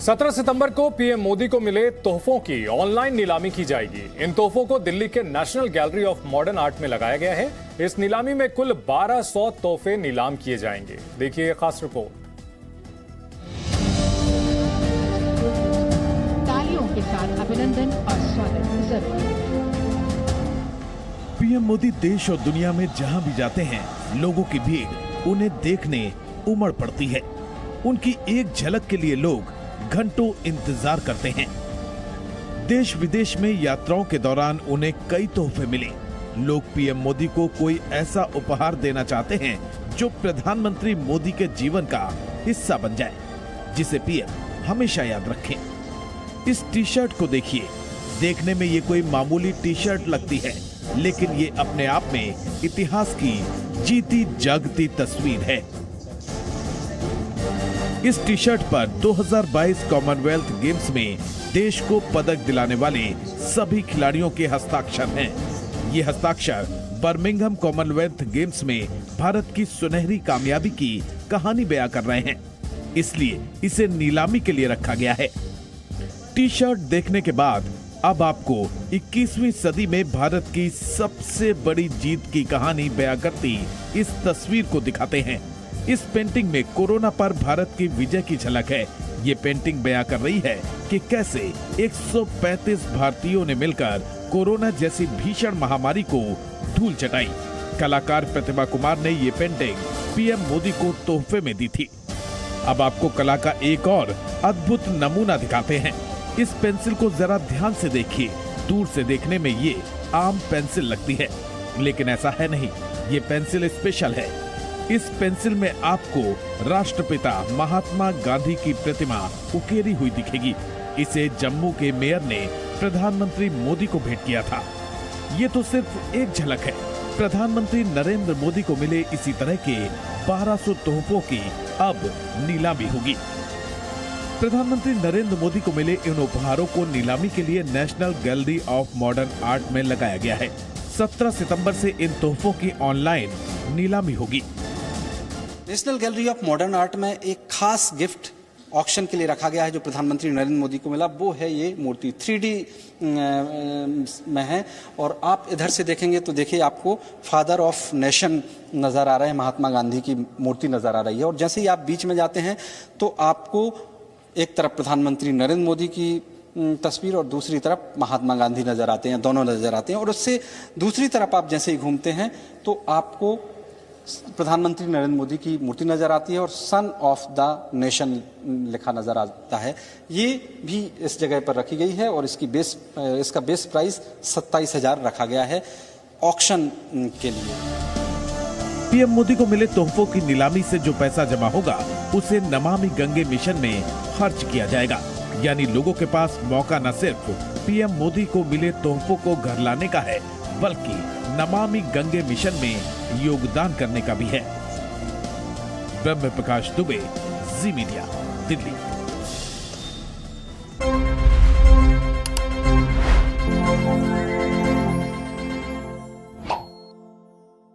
17 सितंबर को पीएम मोदी को मिले तोहफों की ऑनलाइन नीलामी की जाएगी। इन तोहफों को दिल्ली के national gallery of modern art में लगाया गया है। इस नीलामी में कुल 1200 तोहफे नीलाम किए जाएंगे। देखिए खास रिपोर्ट। तालियों के साथ अभिनंदन और स्वागत जरूर। पीएम मोदी देश और दुनिया में जहां भी जाते हैं, लोगों की भीड़ उन्हें देखने उमड़ पड़ती है। उनकी एक झलक के लिए लोग घंटों इंतजार करते हैं। देश विदेश में यात्राओं के दौरान उन्हें कई तोहफे मिले। लोग पीएम मोदी को कोई ऐसा उपहार देना चाहते हैं जो प्रधानमंत्री मोदी के जीवन का हिस्सा बन जाए, जिसे पीएम हमेशा याद रखें। इस टी शर्ट को देखिए। देखने में ये कोई मामूली टी शर्ट लगती है, लेकिन ये अपने आप में इतिहास की जीती जागती तस्वीर है। इस टी शर्ट पर 2022 कॉमनवेल्थ गेम्स में देश को पदक दिलाने वाले सभी खिलाड़ियों के हस्ताक्षर हैं। ये हस्ताक्षर बर्मिंघम कॉमनवेल्थ गेम्स में भारत की सुनहरी कामयाबी की कहानी बयां कर रहे हैं, इसलिए इसे नीलामी के लिए रखा गया है। टी शर्ट देखने के बाद अब आपको 21वीं सदी में भारत की सबसे बड़ी जीत की कहानी बयां करती इस तस्वीर को दिखाते हैं। इस पेंटिंग में कोरोना पर भारत की विजय की झलक है। ये पेंटिंग बयां कर रही है कि कैसे 135 भारतीयों ने मिलकर कोरोना जैसी भीषण महामारी को धूल चटाई। कलाकार प्रतिभा कुमार ने ये पेंटिंग पीएम मोदी को तोहफे में दी थी। अब आपको कला का एक और अद्भुत नमूना दिखाते हैं। इस पेंसिल को जरा ध्यान से देखिए। दूर से देखने में ये आम पेंसिल लगती है, लेकिन ऐसा है नहीं। ये पेंसिल स्पेशल है। इस पेंसिल में आपको राष्ट्रपिता महात्मा गांधी की प्रतिमा उकेरी हुई दिखेगी। इसे जम्मू के मेयर ने प्रधानमंत्री मोदी को भेंट किया था। ये तो सिर्फ एक झलक है। प्रधानमंत्री नरेंद्र मोदी को मिले इसी तरह के 1200 तोहफों की अब नीलामी होगी। प्रधानमंत्री नरेंद्र मोदी को मिले इन उपहारों को नीलामी के लिए national gallery of modern art में लगाया गया है। 17 सितंबर से इन तोहफों की ऑनलाइन नीलामी होगी। National gallery of modern art में एक खास गिफ्ट ऑक्शन के लिए रखा गया है जो प्रधानमंत्री नरेंद्र मोदी को मिला। वो है ये मूर्ति 3D में है, और आप इधर से देखेंगे तो देखिए आपको फादर ऑफ नेशन नजर आ रहा है, महात्मा गांधी की मूर्ति नजर आ रही है। और जैसे ही आप बीच में जाते हैं तो आपको एक तरफ प्रधानमंत्री नरेंद्र मोदी की तस्वीर और दूसरी तरफ महात्मा गांधी नजर आते हैं, दोनों नजर आते हैं। और उससे दूसरी तरफ आप जैसे ही घूमते हैं तो आपको प्रधानमंत्री नरेंद्र मोदी की मूर्ति नजर आती है और सन ऑफ द नेशन लिखा नजर आता है। ये भी इस जगह पर रखी गई है और इसका बेस प्राइस 27,000 रखा गया है ऑक्शन के लिए। पीएम मोदी को मिले तोहफों की नीलामी से जो पैसा जमा होगा उसे नमामि गंगे मिशन में खर्च किया जाएगा। यानी लोगों के पास मौका न सिर्फ पीएम मोदी को मिले तोहफों को घर लाने का है, बल्कि नमामि गंगे मिशन में योगदान करने का भी है। ब्रह्म प्रकाश दुबे, जी मीडिया, दिल्ली।